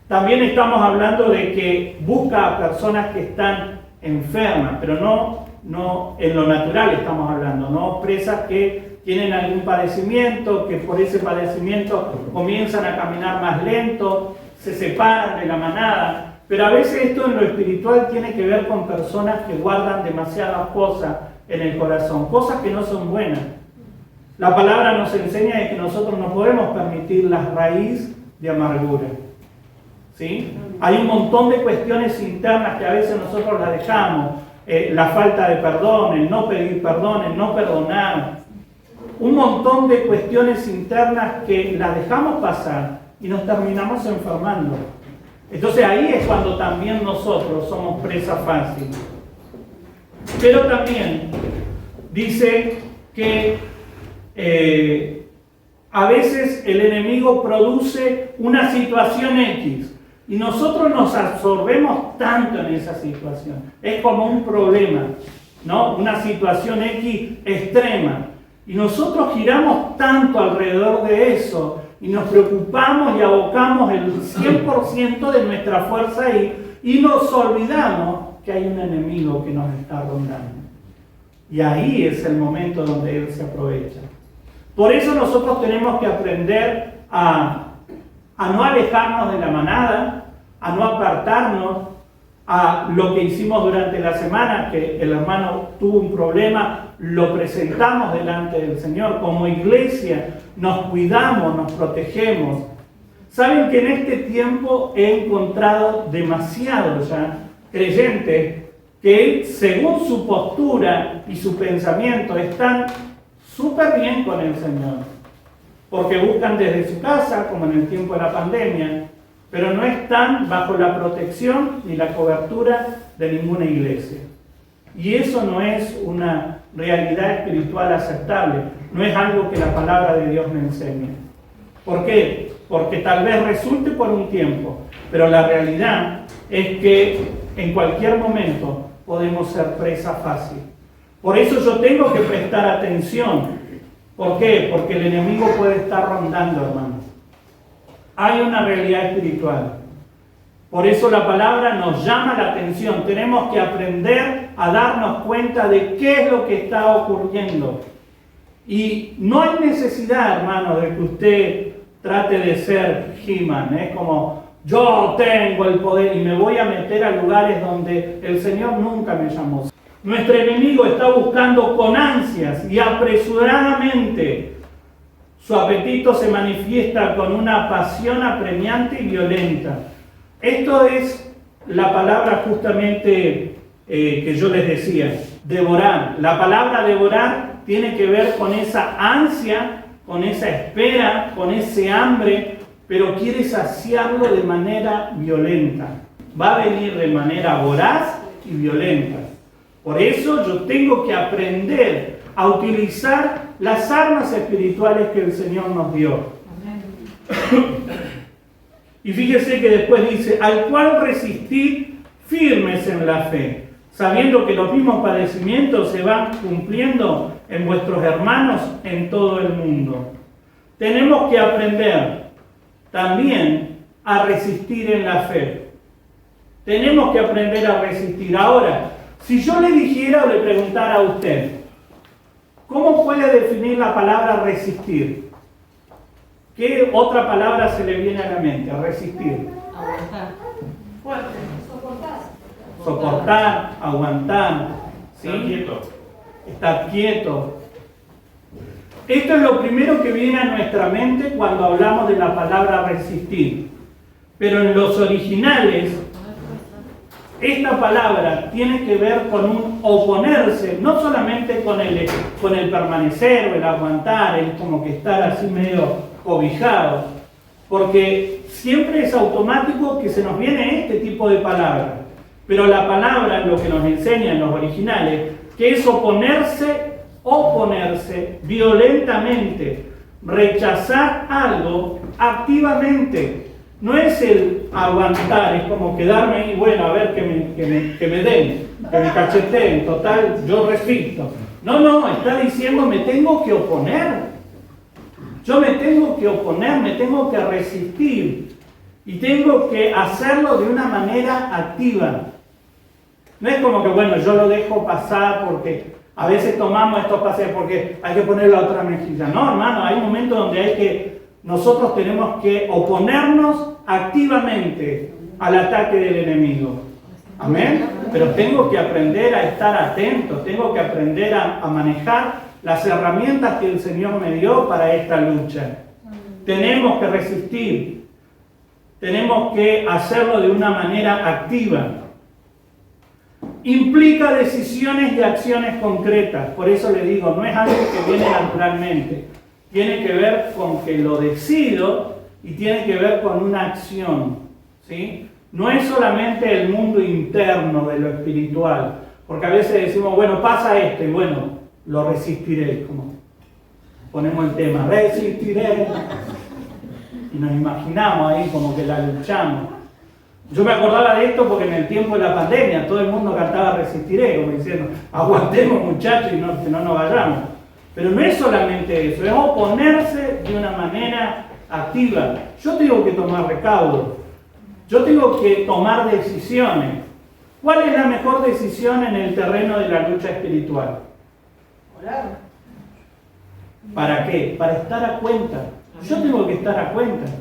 También estamos hablando de que busca a personas que están enfermas, pero no en lo natural estamos hablando, no presas que tienen algún padecimiento, que por ese padecimiento comienzan a caminar más lento, se separan de la manada. Pero a veces esto en lo espiritual tiene que ver con personas que guardan demasiadas cosas en el corazón, cosas que no son buenas. La palabra nos enseña de que nosotros no podemos permitir la raíz de amargura. ¿Sí? Hay un montón de cuestiones internas que a veces nosotros las dejamos, la falta de perdón, el no pedir perdón, el no perdonar, un montón de cuestiones internas que las dejamos pasar y nos terminamos enfermando. Entonces ahí es cuando también nosotros somos presa fácil. Pero también dice que a veces el enemigo produce una situación X y nosotros nos absorbemos tanto en esa situación. Es como un problema, ¿no? Una situación X extrema. Y nosotros giramos tanto alrededor de eso y nos preocupamos y abocamos el 100% de nuestra fuerza ahí y nos olvidamos que hay un enemigo que nos está rondando. Y ahí es el momento donde él se aprovecha. Por eso nosotros tenemos que aprender a no alejarnos de la manada, a no apartarnos, a lo que hicimos durante la semana, que el hermano tuvo un problema, lo presentamos delante del Señor. Como iglesia nos cuidamos, nos protegemos. Saben que en este tiempo he encontrado demasiados ya creyentes que según su postura y su pensamiento están súper bien con el Señor, porque buscan desde su casa, como en el tiempo de la pandemia, pero no están bajo la protección ni la cobertura de ninguna iglesia. Y eso no es una realidad espiritual aceptable. No es algo que la palabra de Dios me enseñe. ¿Por qué? Porque tal vez resulte por un tiempo, pero la realidad es que en cualquier momento podemos ser presa fácil. Por eso yo tengo que prestar atención. ¿Por qué? Porque el enemigo puede estar rondando, hermanos. Hay una realidad espiritual. Por eso la palabra nos llama la atención. Tenemos que aprender a darnos cuenta de qué es lo que está ocurriendo. Y no hay necesidad, hermano, de que usted trate de ser He-Man. Es como, yo tengo el poder y me voy a meter a lugares donde el Señor nunca me llamó. Nuestro enemigo está buscando con ansias y apresuradamente. Su apetito se manifiesta con una pasión apremiante y violenta. Esto es la palabra justamente que yo les decía, devorar. La palabra devorar tiene que ver con esa ansia, con esa espera, con ese hambre, pero quiere saciarlo de manera violenta. Va a venir de manera voraz y violenta. Por eso yo tengo que aprender a utilizar las armas espirituales que el Señor nos dio. Y fíjese que después dice, al cual resistid firmes en la fe, sabiendo que los mismos padecimientos se van cumpliendo en vuestros hermanos en todo el mundo. Tenemos que aprender también a resistir en la fe. Tenemos que aprender a resistir. Ahora, si yo le dijera o le preguntara a usted, ¿cómo puede definir la palabra resistir? ¿Qué otra palabra se le viene a la mente? Resistir. Aguantar. Fuerte. Soportar. Soportar, aguantar. ¿Sí? Estar quieto. Estar quieto. Esto es lo primero que viene a nuestra mente cuando hablamos de la palabra resistir. Pero en los originales, esta palabra tiene que ver con un oponerse, no solamente con el permanecer o el aguantar, el como que estar así medio cobijado, porque siempre es automático que se nos viene este tipo de palabras. Pero la palabra, lo que nos enseña en los originales, que es oponerse violentamente, rechazar algo activamente. No es el aguantar, es como quedarme ahí, bueno, a ver que me den, que me cacheteen, total, yo resisto. No, está diciendo me tengo que oponer. Yo me tengo que oponer, me tengo que resistir. Y tengo que hacerlo de una manera activa. No es como que, bueno, yo lo dejo pasar porque a veces tomamos estos paseos porque hay que poner la otra mejilla. No, hermano, hay momentos donde nosotros tenemos que oponernos activamente al ataque del enemigo. Amén. Pero tengo que aprender a estar atento, tengo que aprender a manejar las herramientas que el Señor me dio para esta lucha. Tenemos que resistir, tenemos que hacerlo de una manera activa. Implica decisiones y acciones concretas, por eso le digo, no es algo que viene naturalmente, tiene que ver con que lo decido y tiene que ver con una acción, ¿sí? No es solamente el mundo interno de lo espiritual, porque a veces decimos, bueno, pasa esto, y bueno, lo resistiré, como ponemos el tema, resistiré, y nos imaginamos ahí como que la luchamos. Yo me acordaba de esto porque en el tiempo de la pandemia todo el mundo cantaba resistiré, como diciendo, aguantemos muchachos y que no nos vayamos. Pero no es solamente eso, es oponerse de una manera activa. Yo tengo que tomar recaudo, yo tengo que tomar decisiones. ¿Cuál es la mejor decisión en el terreno de la lucha espiritual? Orar. ¿Para qué? Para estar a cuenta. Yo tengo que estar a cuenta.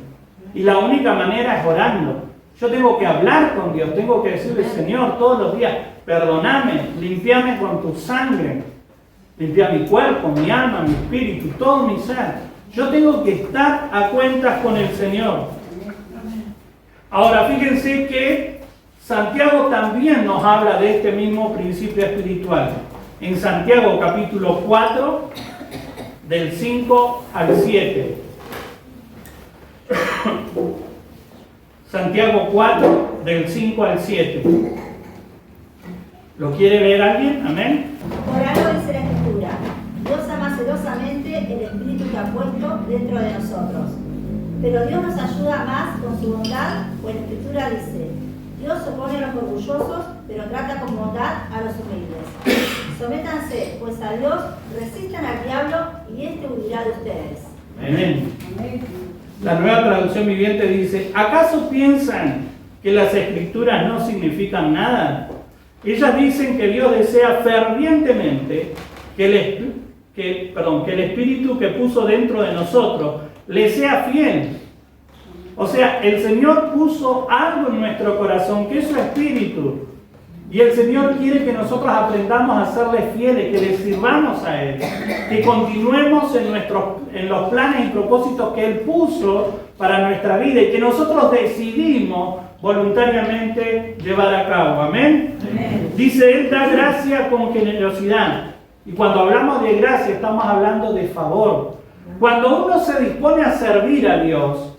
Y la única manera es orando. Yo tengo que hablar con Dios, tengo que decirle, Señor, todos los días, perdóname, limpiame con tu sangre. Limpia mi cuerpo, mi alma, mi espíritu, todo mi ser. Yo tengo que estar a cuentas con el Señor. Ahora, fíjense que Santiago también nos habla de este mismo principio espiritual. En Santiago capítulo 4, del 5 al 7. Santiago 4, del 5 al 7. ¿Lo quiere leer alguien? Amén. Por algo dice la Escritura. ha puesto dentro de nosotros. Pero Dios nos ayuda más con su bondad, pues la Escritura dice: Dios se opone a los orgullosos, pero trata con bondad a los humildes. Sométanse pues a Dios, resistan al diablo y éste huirá de ustedes. Amén. La Nueva Traducción Viviente dice: ¿acaso piensan que las Escrituras no significan nada? Ellas dicen que Dios desea fervientemente que el Espíritu que puso dentro de nosotros le sea fiel. O sea, el Señor puso algo en nuestro corazón, que es su Espíritu. Y el Señor quiere que nosotros aprendamos a serle fieles, que le sirvamos a Él, que continuemos en los planes y propósitos que Él puso para nuestra vida y que nosotros decidimos voluntariamente llevar a cabo. Amén. Amén. Dice: Él da gracia con generosidad. Y cuando hablamos de gracia estamos hablando de favor. Cuando uno se dispone a servir a Dios,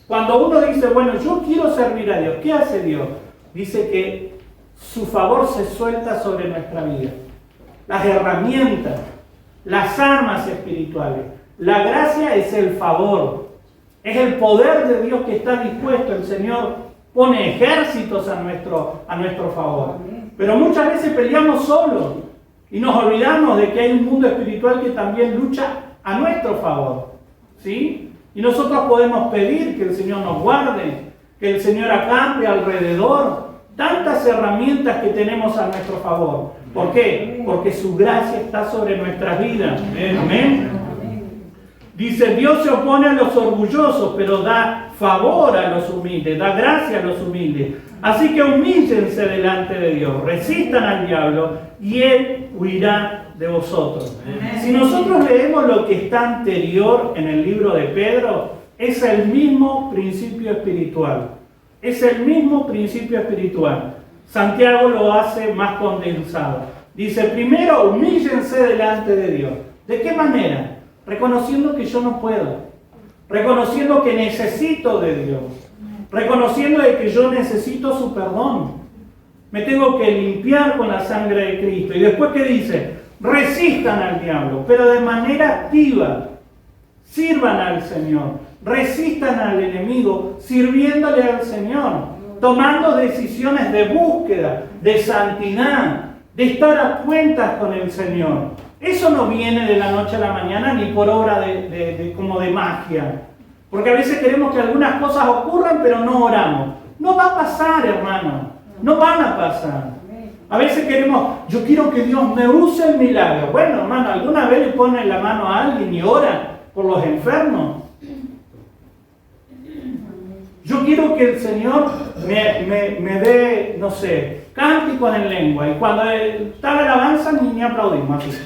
cuando uno dice, bueno, yo quiero servir a Dios, ¿qué hace Dios? Dice que su favor se suelta sobre nuestra vida. Las herramientas, las armas espirituales. La gracia es el favor. Es el poder de Dios que está dispuesto. El Señor pone ejércitos a nuestro favor. Pero muchas veces peleamos solos y nos olvidamos de que hay un mundo espiritual que también lucha a nuestro favor. ¿Sí? Y nosotros podemos pedir que el Señor nos guarde, que el Señor acampe alrededor. Tantas herramientas que tenemos a nuestro favor. ¿Por qué? Porque su gracia está sobre nuestras vidas. Amén. Dice: Dios se opone a los orgullosos, pero da favor a los humildes, da gracia a los humildes. Así que humíllense delante de Dios, resistan al diablo y Él huirá de vosotros. Si nosotros leemos lo que está anterior en el libro de Pedro, es el mismo principio espiritual. Es el mismo principio espiritual. Santiago lo hace más condensado. Dice: primero humíllense delante de Dios. ¿De qué manera? Reconociendo que yo no puedo. Reconociendo que necesito de Dios. Reconociendo de que yo necesito su perdón. Me tengo que limpiar con la sangre de Cristo. Y después, ¿qué dice? Resistan al diablo, pero de manera activa. Sirvan al Señor. Resistan al enemigo sirviéndole al Señor, tomando decisiones de búsqueda, de santidad, de estar a cuentas con el Señor. Eso no viene de la noche a la mañana ni por obra como de magia. Porque a veces queremos que algunas cosas ocurran, pero no oramos. No va a pasar, hermano. No van a pasar. A veces queremos, yo quiero que Dios me use el milagro. Bueno, hermano, ¿alguna vez le ponen la mano a alguien y ora por los enfermos? Yo quiero que el Señor me dé, no sé, cánticos en lengua. Y cuando está la alabanza, ni aplaudimos así.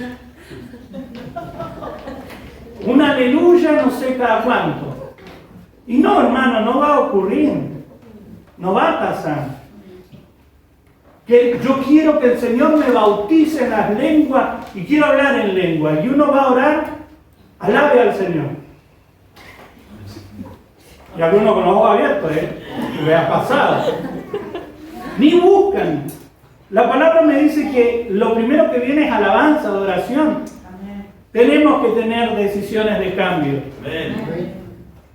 Un aleluya, no sé cada cuánto. Y no, hermano, no va a ocurrir. No va a pasar. Que yo quiero que el Señor me bautice en las lenguas y quiero hablar en lengua. Y uno va a orar, alabe al Señor. Y algunos con los ojos abiertos, me ha pasado. Ni buscan. La palabra me dice que lo primero que viene es alabanza, adoración. Amén. Tenemos que tener decisiones de cambio. Amén.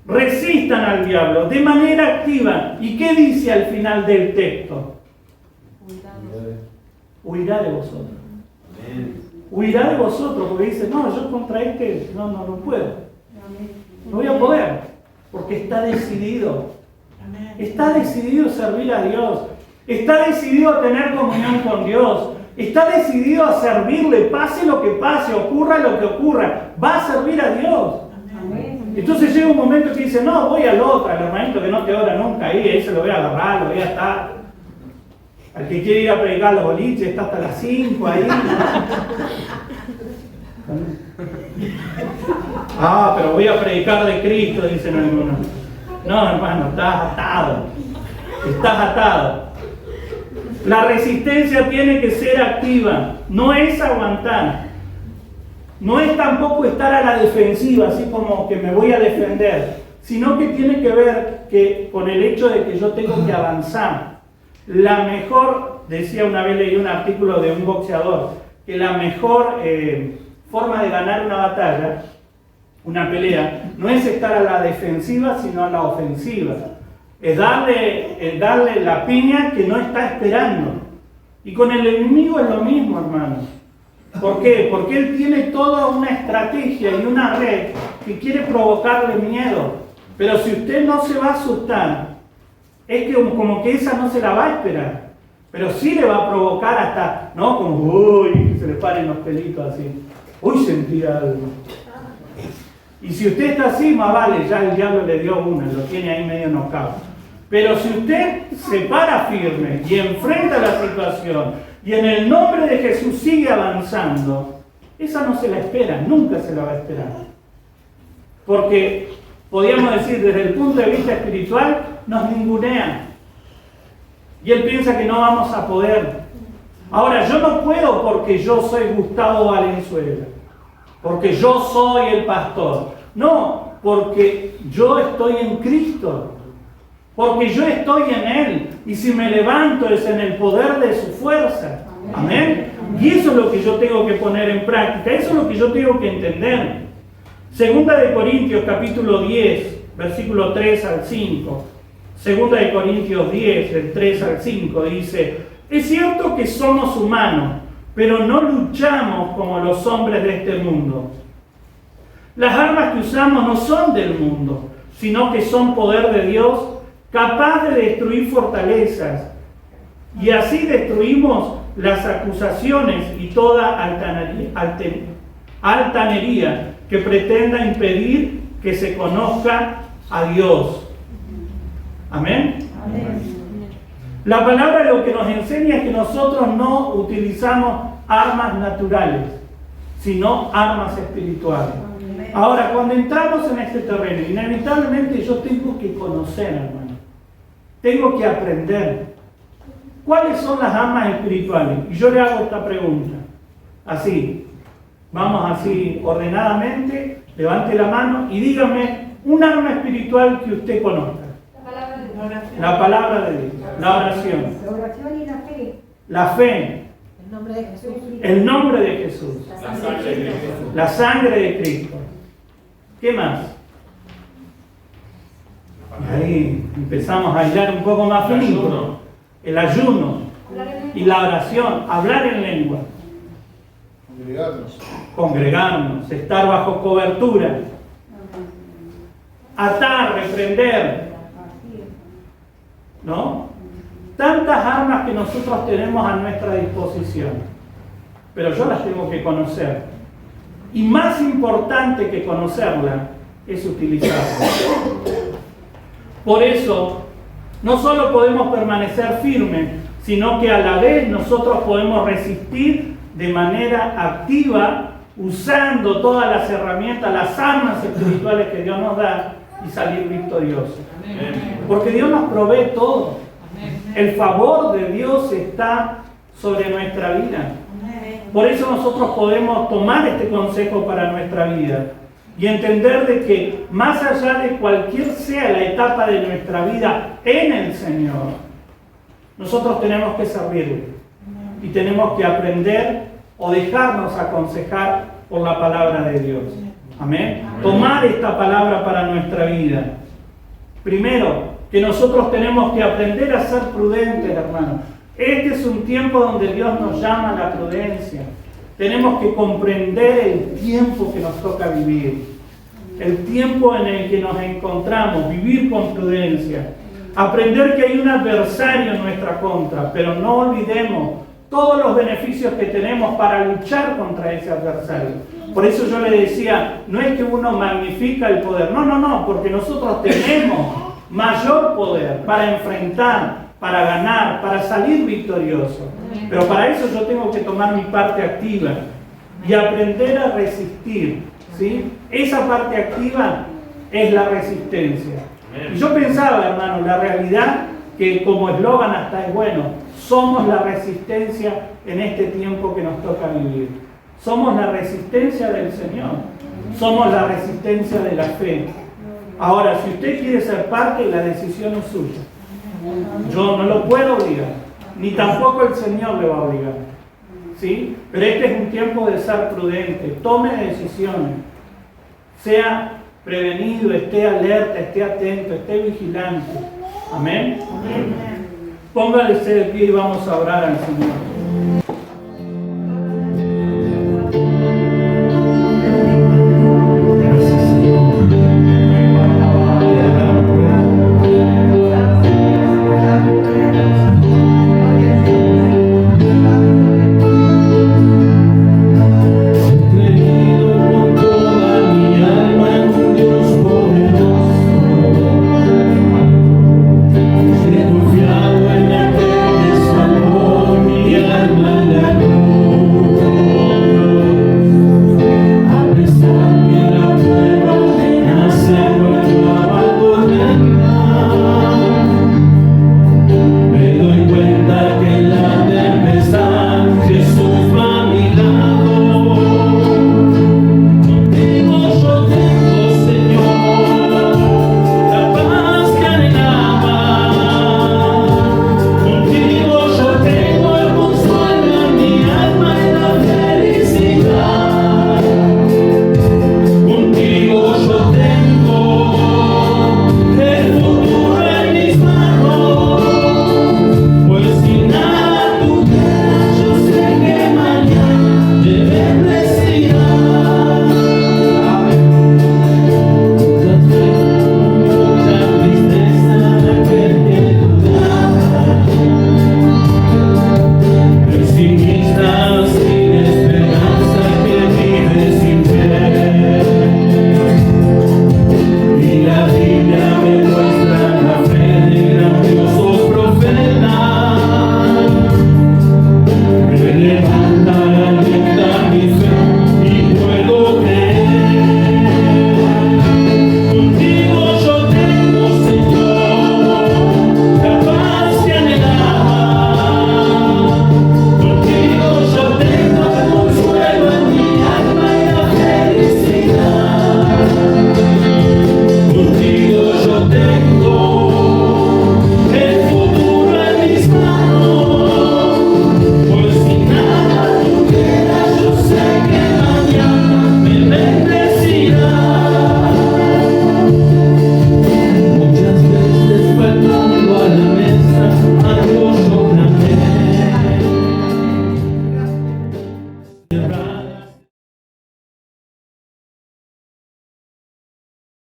Resistan al diablo de manera activa. ¿Y qué dice al final del texto? Huirá de vosotros. Amén. Huirá de vosotros, porque dice, no, yo contra este no puedo. No voy a poder. Porque está decidido. Está decidido a servir a Dios. Está decidido a tener comunión con Dios. Está decidido a servirle, pase lo que pase, ocurra lo que ocurra. Va a servir a Dios. Entonces llega un momento que dice, no, voy al otro, al hermanito que no te ora nunca ahí se lo voy a agarrar, lo voy a estar. Al que quiere ir a predicar los boliches, está hasta las 5 ahí. Ah, pero voy a predicar de Cristo, dicen algunos. No, hermano, estás atado. Estás atado. La resistencia tiene que ser activa. No es aguantar. No es tampoco estar a la defensiva, así como que me voy a defender. Sino que tiene que ver con el hecho de que yo tengo que avanzar. La mejor, decía una vez, leí un artículo de un boxeador, que la mejor forma de ganar una batalla Una pelea no es estar a la defensiva, sino a la ofensiva. Es darle la piña que no está esperando. Y con el enemigo es lo mismo, hermanos. ¿Por qué? Porque él tiene toda una estrategia y una red que quiere provocarle miedo. Pero si usted no se va a asustar, es que como que esa no se la va a esperar. Pero sí le va a provocar hasta, ¿no? Como, uy, que se le paren los pelitos así. Uy, sentí algo. Y si usted está así, más vale, ya el diablo le dio una, lo tiene ahí medio knockout. Pero si usted se para firme y enfrenta la situación y en el nombre de Jesús sigue avanzando, esa no se la espera, nunca se la va a esperar. Porque, podríamos decir, desde el punto de vista espiritual, nos ningunean. Y él piensa que no vamos a poder. Ahora, yo no puedo porque yo soy Gustavo Valenzuela, porque yo soy el pastor. No, porque yo estoy en Cristo. Porque yo estoy en Él. Y si me levanto es en el poder de su fuerza. Amén. Y eso es lo que yo tengo que poner en práctica. Eso es lo que yo tengo que entender. Segunda de Corintios capítulo 10, versículo 3 al 5. Segunda de Corintios 10, del 3 al 5, dice: es cierto que somos humanos, pero no luchamos como los hombres de este mundo. Las armas que usamos no son del mundo, sino que son poder de Dios, capaz de destruir fortalezas. Y así destruimos las acusaciones y toda altanería que pretenda impedir que se conozca a Dios. Amén. Amén. La palabra lo que nos enseña es que nosotros no utilizamos armas naturales, sino armas espirituales. Ahora, cuando entramos en este terreno, inevitablemente yo tengo que conocer, hermano. Tengo que aprender. ¿Cuáles son las armas espirituales? Y yo le hago esta pregunta. Así. Vamos así, ordenadamente. Levante la mano y dígame un arma espiritual que usted conozca. La palabra de Dios. La oración. La oración y la fe. La fe. El nombre de Jesús. El nombre de Jesús. La sangre de Cristo. La sangre de Cristo. ¿Qué más? Y ahí empezamos a hilar un poco más finito. El ayuno y la oración, hablar en lengua, congregarnos, estar bajo cobertura, atar, reprender, ¿no? Tantas armas que nosotros tenemos a nuestra disposición, pero yo las tengo que conocer. Y más importante que conocerla es utilizarla. Por eso, no solo podemos permanecer firmes, sino que a la vez nosotros podemos resistir de manera activa, usando todas las herramientas, las armas espirituales que Dios nos da y salir victoriosos. Porque Dios nos provee todo. El favor de Dios está sobre nuestra vida. Por eso nosotros podemos tomar este consejo para nuestra vida y entender de que más allá de cualquier sea la etapa de nuestra vida en el Señor, nosotros tenemos que servirle y tenemos que aprender o dejarnos aconsejar por la palabra de Dios. Amén. Tomar esta palabra para nuestra vida. Primero, que nosotros tenemos que aprender a ser prudentes, hermanos. Este es un tiempo donde Dios nos llama a la prudencia. Tenemos que comprender el tiempo que nos toca vivir, el tiempo en el que nos encontramos, vivir con prudencia, aprender que hay un adversario en nuestra contra, pero no olvidemos todos los beneficios que tenemos para luchar contra ese adversario. Por eso yo le decía, no es que uno magnifica el poder, no, porque nosotros tenemos mayor poder para enfrentar, para ganar, para salir victorioso. Pero para eso yo tengo que tomar mi parte activa y aprender a resistir, ¿sí? Esa parte activa es la resistencia. Y yo pensaba, hermano, la realidad que como eslogan hasta es bueno, somos la resistencia en este tiempo que nos toca vivir. Somos la resistencia del Señor, somos la resistencia de la fe. Ahora, si usted quiere ser parte, la decisión es suya. Yo no lo puedo obligar, ni tampoco el Señor le va a obligar, ¿sí? Pero este es un tiempo de ser prudente. Tome decisiones sea prevenido, esté alerta, esté atento, esté vigilante. Amén. Póngase de pie y vamos a orar al Señor. Levanta